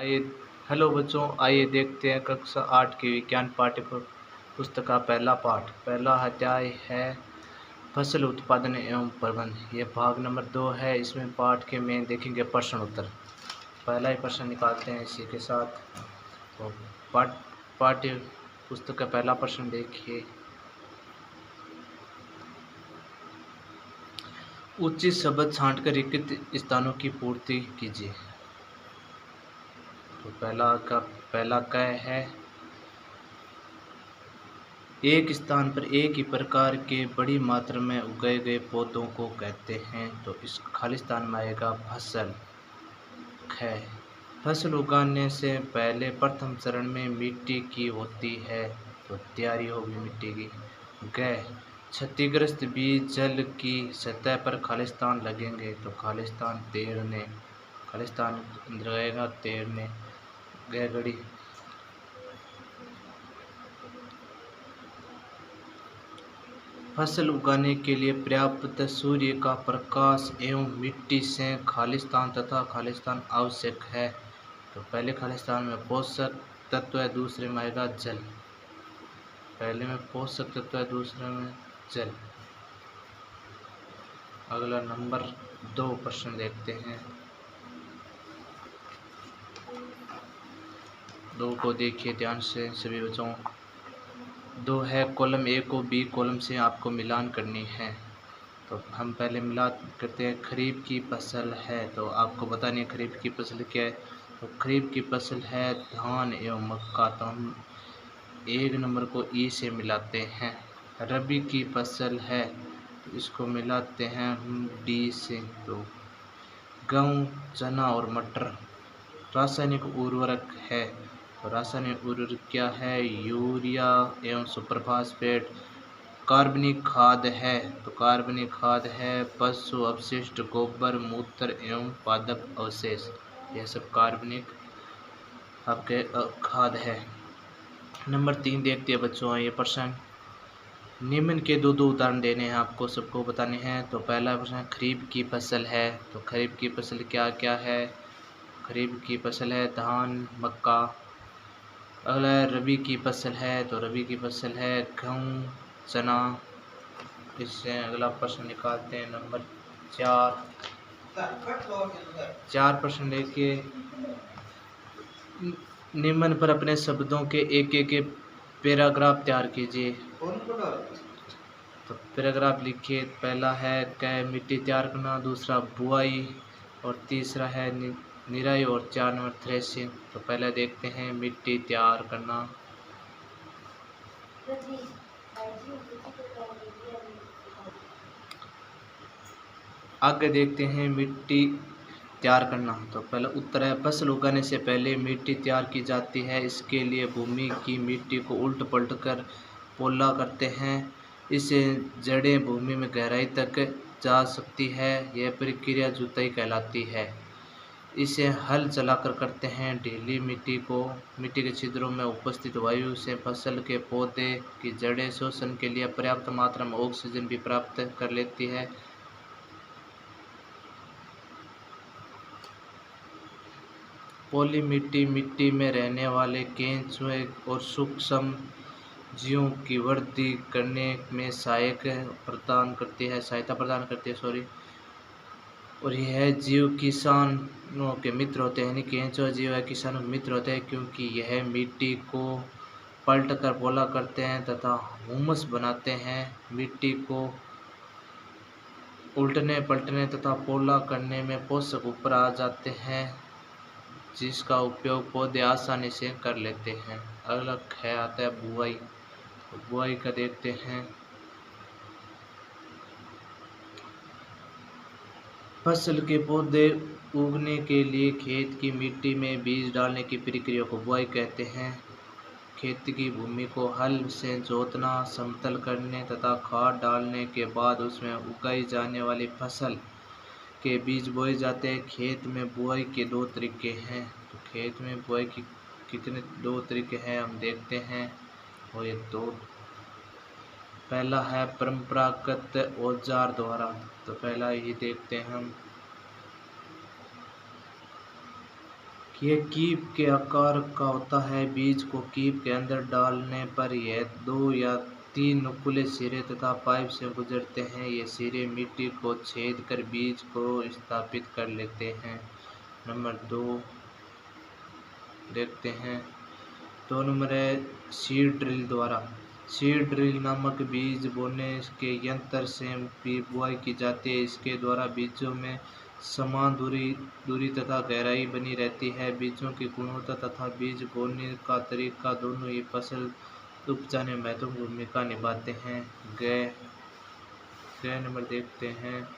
आइए हेलो बच्चों, आइए देखते हैं कक्षा 8 की विज्ञान पाठ्य पुस्तक का पहला पाठ। पहला अध्याय है फसल उत्पादन एवं प्रबंधन। ये भाग नंबर 2 है। इसमें पाठ के में देखेंगे प्रश्न उत्तर। पहला ही प्रश्न निकालते हैं इसी के साथ। तो पाठ्य पुस्तक का पहला प्रश्न देखिए। उचित शब्द छांटकर रिक्त स्थानों की पूर्ति कीजिए। तो पहला क है, एक स्थान पर एक ही प्रकार के बड़ी मात्रा में उगाए गए पौधों को कहते हैं। तो इस खाली स्थान में आएगा फसल। ख, फसल उगाने से पहले प्रथम चरण में मिट्टी की होती है, तो तैयारी होगी मिट्टी की। ग, क्षतिग्रस्त बीज जल की सतह पर खालिस्तान लगेंगे, तो खालिस्तान रहेगा तैरने। गड़ी, फसल उगाने के लिए पर्याप्त सूर्य का प्रकाश एवं मिट्टी से खालिस्तान तथा खालिस्तान आवश्यक है। तो पहले खालिस्तान में पोषक तत्व है, दूसरे में आएगा जल। पहले में पोषक तत्व है, दूसरे में जल। अगला नंबर 2 प्रश्न देखते हैं। 2 को देखिए ध्यान से सभी बच्चों। 2 है, कॉलम ए को बी कॉलम से आपको मिलान करनी है। तो हम पहले मिलान करते हैं। खरीफ की फसल है, तो आपको बतानी है खरीफ की फसल क्या है। तो खरीफ की फसल है धान एवं मक्का, तो हम 1 नंबर को ई से मिलाते हैं। रबी की फसल है, तो इसको मिलाते हैं हम डी से। तो गेहूँ, चना और मटर। रासायनिक उर्वरक है, तो रासायनिक उर्वरक क्या है, यूरिया एवं सुपर फास्फेट। कार्बनिक खाद है, तो कार्बनिक खाद है पशु अपशिष्ट, गोबर, मूत्र एवं पादप अवशेष। यह सब कार्बनिक आपके खाद है। नंबर 3 देखते हैं बच्चों ये प्रश्न। निम्न के दो उदाहरण देने हैं, आपको सबको बताने हैं। तो पहला प्रश्न, खरीफ की फसल है, तो खरीफ की फसल क्या क्या है। खरीफ की फसल है धान, मक्का। अगला रबी की फसल है, तो रबी की फसल है गेहूँ, चना। इससे अगला प्रश्न निकालते हैं नंबर 4। 4 प्रश्न देखिए। निम्न पर अपने शब्दों के एक पैराग्राफ तैयार कीजिए। तो पैराग्राफ लिखिए। पहला है मिट्टी तैयार करना, दूसरा बुआई और तीसरा है निराई और 4 नंबर थ्रेशिंग। तो पहले देखते हैं मिट्टी तैयार करना। आगे देखते हैं मिट्टी तैयार करना। तो पहला उत्तर है, फसल उगाने से पहले मिट्टी तैयार की जाती है। इसके लिए भूमि की मिट्टी को उल्ट पलट कर पोला करते हैं। इससे जड़ें भूमि में गहराई तक जा सकती है। यह प्रक्रिया जुताई कहलाती है। इसे हल चलाकर करते हैं। ढीली मिट्टी के छिद्रों में उपस्थित वायु से फसल के पौधे की जड़ें शोषण के लिए पर्याप्त मात्रा में ऑक्सीजन भी प्राप्त कर लेती है। पॉली मिट्टी में रहने वाले केंचुए और सूक्ष्म जीवों की वृद्धि करने में सहायता प्रदान करती है। और यह जीव किसानों के मित्र होते हैं, यानी केंचुआ जीव है किसानों के मित्र होते हैं, क्योंकि यह मिट्टी को पलट कर पोला करते हैं तथा हुमस बनाते हैं। मिट्टी को उल्टने पलटने तथा पोला करने में पोषक ऊपर आ जाते हैं, जिसका उपयोग पौधे आसानी से कर लेते हैं। अगला है आता है बुआई। बुआई का देखते हैं। फसल के पौधे उगने के लिए खेत की मिट्टी में बीज डालने की प्रक्रिया को बुआई कहते हैं। खेत की भूमि को हल से जोतना, समतल करने तथा खाद डालने के बाद उसमें उगाई जाने वाली फसल के बीज बोए जाते हैं। खेत में बुआई के 2 तरीके हैं। तो खेत में बुआई की कितने 2 तरीके हैं हम देखते हैं। और ये 2, पहला है परंपरागत औजार द्वारा। तो पहला ही देखते हैं हम ये कीप के आकार का होता है। बीज को कीप के अंदर डालने पर यह 2 या 3 नुकीले सिरे तथा पाइप से गुजरते हैं। ये सिरे मिट्टी को छेद कर बीज को स्थापित कर लेते हैं। नंबर 2 देखते हैं। 2 नंबर है सीड ड्रिल द्वारा। सीड ड्रिल नामक बीज बोने के यंत्र से भी बुआई की जाती है। इसके द्वारा बीजों में समान दूरी तथा गहराई बनी रहती है। बीजों की गुणवत्ता तथा बीज बोने का तरीका दोनों ही फसल उपजाने में महत्वपूर्ण भूमिका निभाते हैं। गए नंबर देखते हैं।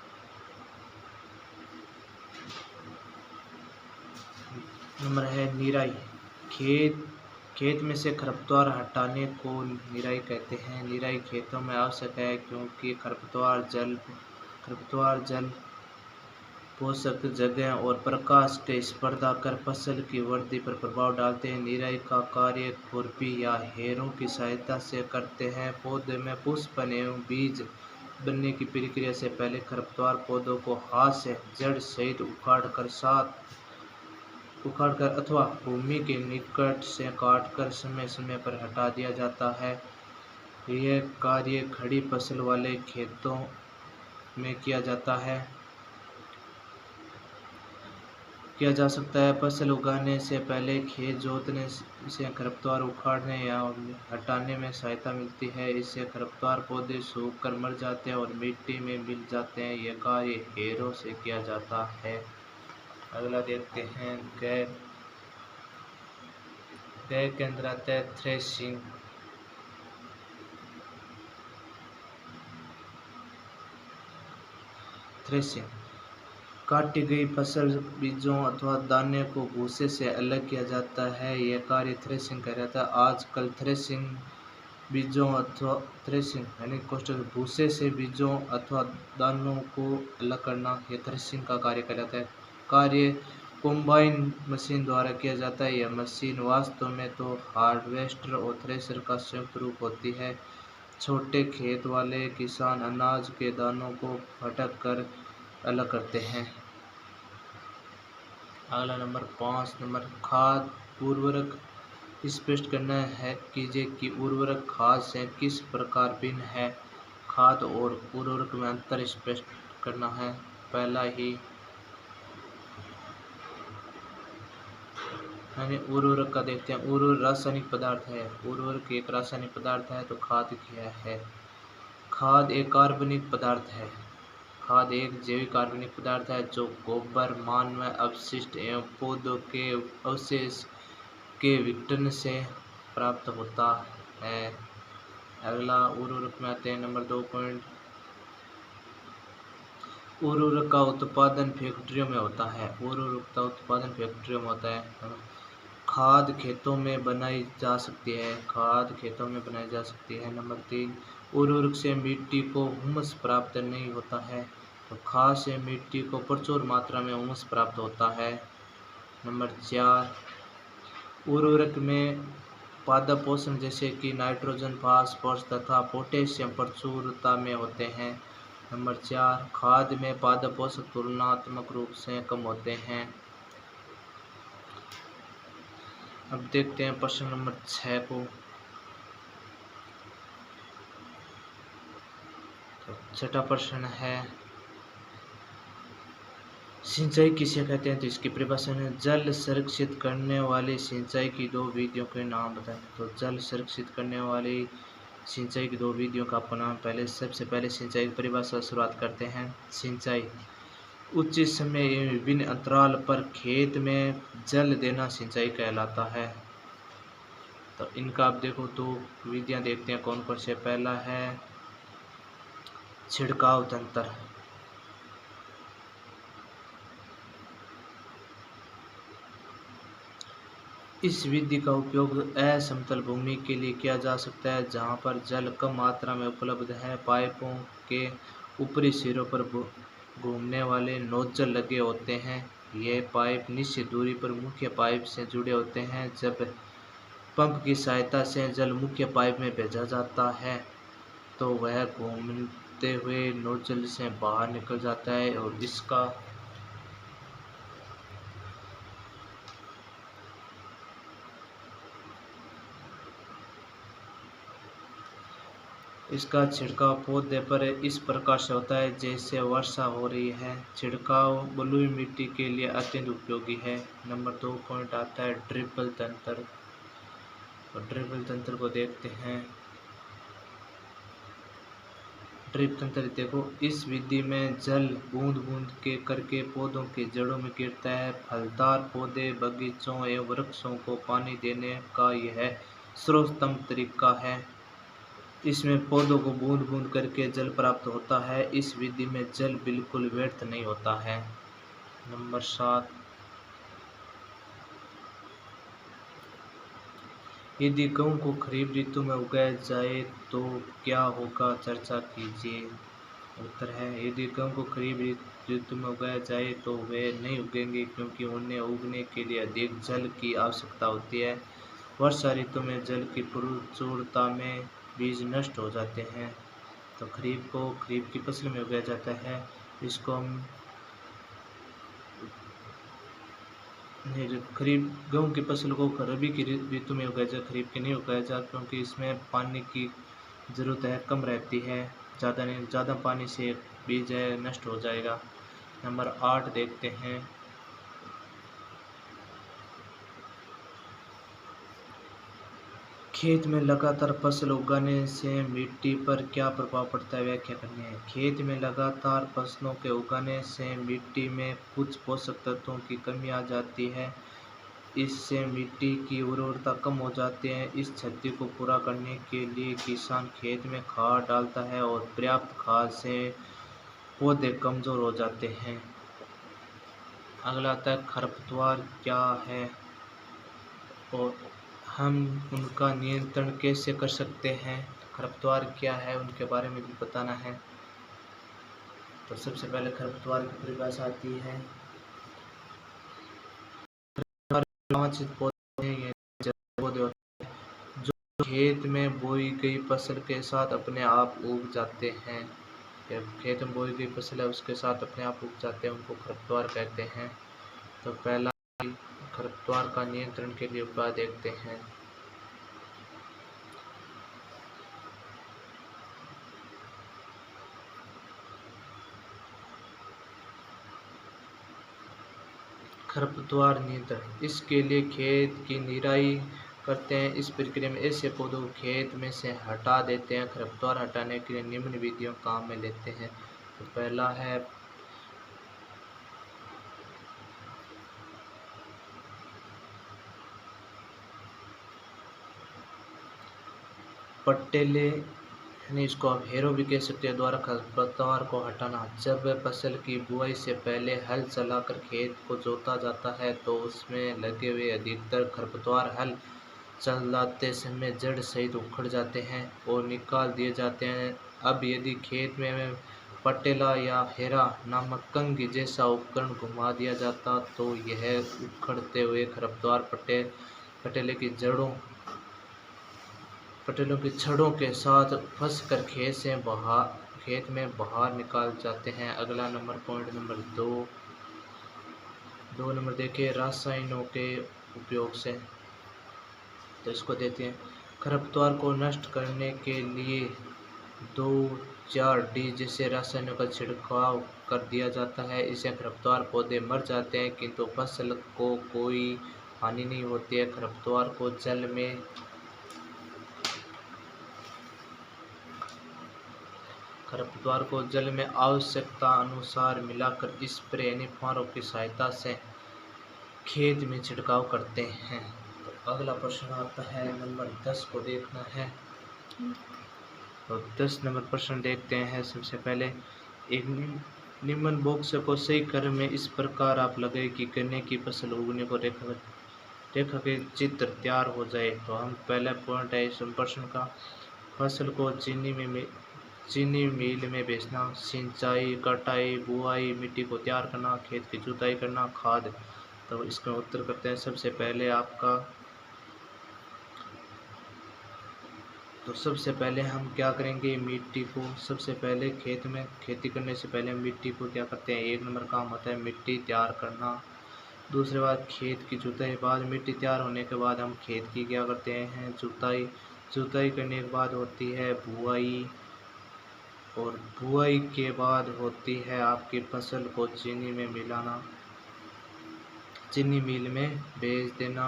नंबर है निराई। खेत में से खरपतवार हटाने को निराई कहते हैं। निराई खेतों में आवश्यक है क्योंकि खरपतवार जल पोषक जगह और प्रकाश के स्पर्धा कर फसल की वृद्धि पर प्रभाव डालते हैं। निराई का कार्य खुरपी या हेरों की सहायता से करते हैं। पौधे में पुष्पन एवं बीज बनने की प्रक्रिया से पहले खरपतवार पौधों को हाथ से जड़ सहित उखाड़कर अथवा भूमि के निकट से काटकर समय समय पर हटा दिया जाता है। यह कार्य खड़ी फसल वाले खेतों में किया जा सकता है। फसल उगाने से पहले खेत जोतने से खरपतवार उखाड़ने या हटाने में सहायता मिलती है। इससे खरपतवार पौधे सूख कर मर जाते हैं और मिट्टी में मिल जाते हैं। यह कार्य हेरों से किया जाता है। अगला देखते हैं। गै के अंदर आता है थ्रेशिंग। काटी गई फसल बीजों अथवा दाने को भूसे से अलग किया जाता है। यह कार्य थ्रेशिंग कहलाता है। आजकल थ्रेशिंग यानी भूसे से बीजों अथवा दानों को अलग करना, यह थ्रेशिंग का कार्य कहलाता है। कार्य कॉम्बाइन मशीन द्वारा किया जाता है। यह मशीन वास्तव में तो हार्वेस्टर और थ्रेशर का संयुक्त रूप होती है। छोटे खेत वाले किसान अनाज के दानों को फटक कर अलग करते हैं। अगला नंबर 5 नंबर खाद उर्वरक स्पष्ट करना है। कीजिए कि उर्वरक खाद से किस प्रकार भिन्न है। खाद और उर्वरक में अंतर स्पष्ट करना है। पहला ही यानी उर्वरक का देखते हैं। उर्वरक रासायनिक पदार्थ है। उर्वरक एक रासायनिक पदार्थ है तो खाद क्या है। खाद एक कार्बनिक पदार्थ है। खाद एक जैविक कार्बनिक पदार्थ है जो गोबर, मानव अपशिष्ट एवं पौधों के अवशेष के विघटन से प्राप्त होता है। अगला उर्वरक में आते हैं। Number 2 point. उर्वरक का उत्पादन फैक्ट्रियों में होता है। उर्वरक का उत्पादन फैक्ट्रियों में होता है। खाद खेतों में बनाई जा सकती है। नंबर 3 उर्वरक से मिट्टी को हुमस प्राप्त नहीं होता है। तो खाद से मिट्टी को प्रचुर मात्रा में हुमस प्राप्त होता है। नंबर 4 उर्वरक में पादप पोषण जैसे कि नाइट्रोजन, फास्फोरस तथा पोटेशियम प्रचुरता में होते हैं। नंबर 4 खाद में पादप पोषक तुलनात्मक रूप से कम होते हैं। अब देखते हैं प्रश्न नंबर 6 को। तो छठा प्रश्न है सिंचाई किसे कहते हैं। तो इसकी परिभाषा है जल संरक्षित करने वाली सिंचाई की 2 विधियों के नाम बताएं। तो जल संरक्षित करने वाली सिंचाई की 2 विधियों का आपको नाम सबसे पहले सिंचाई की परिभाषा शुरुआत करते हैं। सिंचाई उचित समय एवं विभिन्न अंतराल पर खेत में जल देना सिंचाई कहलाता है। तो इनका आप देखो तो विधियां देखते हैं कौन कौन से। पहला है छिड़काव तंत्र। इस विधि का उपयोग असमतल भूमि के लिए किया जा सकता है जहां पर जल कम मात्रा में उपलब्ध है। पाइपों के ऊपरी सिरों पर घूमने वाले नोजल लगे होते हैं। ये पाइप निश्चित दूरी पर मुख्य पाइप से जुड़े होते हैं। जब पंप की सहायता से जल मुख्य पाइप में भेजा जाता है तो वह घूमते हुए नोजल से बाहर निकल जाता है और इसका इसका छिड़काव पौधे पर इस प्रकार से होता है जैसे वर्षा हो रही है। छिड़काव बलुई मिट्टी के लिए अत्यंत उपयोगी है। नंबर 2 पॉइंट आता है ड्रिपल तंत्र। तो ड्रिपल तंत्र को देखते हैं। ड्रिप तंत्र देखो, इस विधि में जल बूंद बूंद के करके पौधों की जड़ों में गिरता है। फलदार पौधे, बगीचों एवं वृक्षों को पानी देने का यह सर्वोत्तम तरीका है। इसमें पौधों को बूंद बूंद करके जल प्राप्त होता है। इस विधि में जल बिल्कुल व्यर्थ नहीं होता है। नंबर 7, यदि गेहूं को खरीफ ऋतु में उगाया जाए तो क्या होगा, चर्चा कीजिए। उत्तर है, यदि गेहूं को खरीफ ऋतु में उगाया जाए तो वे नहीं उगेंगे, क्योंकि उन्हें उगने के लिए अधिक जल की आवश्यकता होती है। वर्षा ऋतु में जल की प्रचुरता में बीज नष्ट हो जाते हैं। तो खरीफ को खरीफ की फसल में उगाया जाता है। इसको हम खरीफ गेहूं की फसल को रबी की ऋतु में उगाया जाए, खरीफ की नहीं उगाया जाए, क्योंकि इसमें पानी की ज़रूरत है कम रहती है। ज़्यादा नहीं, ज़्यादा पानी से बीज नष्ट हो जाएगा। नंबर 8 देखते हैं। खेत में लगातार फसल उगाने से मिट्टी पर क्या प्रभाव पड़ता है, व्याख्या करनी है। खेत में लगातार फसलों के उगाने से मिट्टी में कुछ पोषक तत्वों की कमी आ जाती है। इससे मिट्टी की उर्वरता कम हो जाती है। इस क्षति को पूरा करने के लिए किसान खेत में खाद डालता है और पर्याप्त खाद से पौधे कमज़ोर हो जाते हैं। अगला आता है खरपतवार क्या है और हम उनका नियंत्रण कैसे कर सकते हैं। खरपतवार क्या है उनके बारे में भी बताना है। तो सबसे पहले खरपतवार की परिभाषा आती है। पौधे होते हैं जो खेत में बोई गई फसल के साथ अपने आप उग जाते हैं। खेत में बोई गई फसल है उसके साथ अपने आप उग जाते हैं, उनको खरपतवार कहते हैं। तो पहला खरपतवार का नियंत्रण के लिए उपाय देखते हैं। खरपतवार नियंत्रण, इसके लिए खेत की निराई करते हैं। इस प्रक्रिया में ऐसे पौधों को खेत में से हटा देते हैं। खरपतवार हटाने के लिए निम्न विधियों काम में लेते हैं। तो पहला है पट्टेले, यानी इसको आप हेरो भी कह सकते हैं, द्वारा खरपतवार को हटाना। जब फसल की बुआई से पहले हल चलाकर खेत को जोता जाता है तो उसमें लगे हुए अधिकतर खरपतवार हल चलाते समय जड़ सहित उखड़ जाते हैं और निकाल दिए जाते हैं। अब यदि खेत में पटेला या हेरा नामक कंघी जैसा उपकरण घुमा दिया जाता तो यह उखड़ते हुए खरपतवार पटेले की जड़ों पटेलों की छड़ों के साथ फंसकर खेत में बाहर निकाल जाते हैं। अगला नंबर पॉइंट नंबर 2 नंबर देखिए, रासायनों के उपयोग से। तो इसको देते हैं, खरपतवार को नष्ट करने के लिए 2,4-D जैसे रासायनों का छिड़काव कर दिया जाता है। इससे खरपतवार पौधे मर जाते हैं किंतु फसल को कोई हानि नहीं होती है। खरपतवार को जल में आवश्यकता अनुसार मिलाकर स्प्रे यानी फुहारों की सहायता से खेत में छिड़काव करते हैं। तो अगला प्रश्न आता है, नंबर 10 को देखना है। तो 10 नंबर प्रश्न देखते हैं। सबसे पहले एक निम्न बॉक्स को सही क्रम में इस प्रकार आप लगाए कि गन्ने की फसल उगने को रेखा के चित्र तैयार हो जाए। तो हम पहला पॉइंट है इस प्रश्न का, फसल को चीनी मिल में बेचना, सिंचाई, कटाई, बुआई, मिट्टी को तैयार करना, खेत की जुताई करना, खाद। तो इसका उत्तर करते हैं। सबसे पहले हम क्या करेंगे, मिट्टी को सबसे पहले खेत में खेती करने से पहले मिट्टी को क्या करते हैं, 1 नंबर काम होता है मिट्टी तैयार करना। दूसरे बात खेत की जुताई, बाद मिट्टी तैयार होने के बाद हम खेत की क्या करते हैं, जुताई करने के बाद होती है बुआई। और बुआई के बाद होती है आपकी फसल को चीनी में मिलाना, चीनी मिल में भेज देना।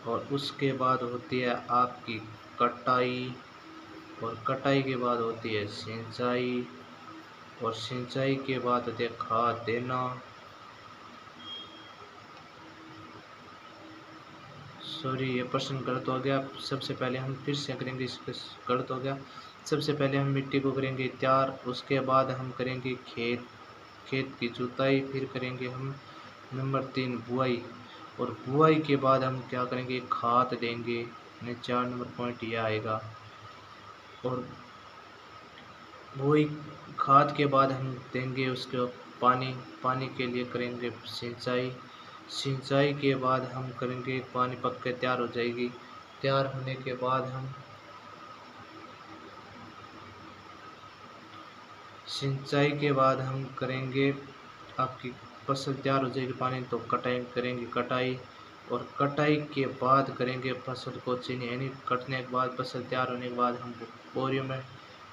और उसके बाद होती है आपकी कटाई, और कटाई के बाद होती है सिंचाई, और सिंचाई के बाद होती है खाद देना। सॉरी, ये प्रश्न गलत हो गया। सबसे पहले हम फिर से करेंगे, इसका गलत हो गया। सबसे पहले हम मिट्टी को करेंगे तैयार, उसके बाद हम करेंगे खेत की जुताई, फिर करेंगे हम नंबर 3 बुआई, और बुआई के बाद हम क्या करेंगे, खाद देंगे। 4 नंबर पॉइंट यह आएगा। और बुआई खाद के बाद हम देंगे उसको पानी के लिए करेंगे सिंचाई। सिंचाई के बाद हम करेंगे, पानी पक के तैयार हो जाएगी। तैयार होने के बाद हम सिंचाई के बाद हम करेंगे, आपकी फसल तैयार हो जाएगी पानी तो कटाई करेंगे, कटाई। और कटाई के बाद करेंगे फसल को चीनी, यानी कटने के बाद फसल तैयार होने के बाद हम बोरियों में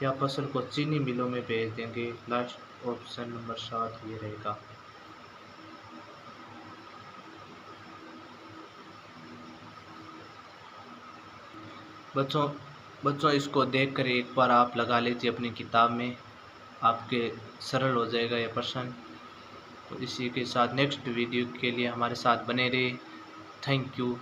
या फसल को चीनी मिलों में भेज देंगे। लास्ट ऑप्शन नंबर 7 ये रहेगा। बच्चों इसको देखकर एक बार आप लगा लीजिए अपनी किताब में, आपके सरल हो जाएगा यह प्रश्न। तो इसी के साथ नेक्स्ट वीडियो के लिए हमारे साथ बने रहिए। Thank you.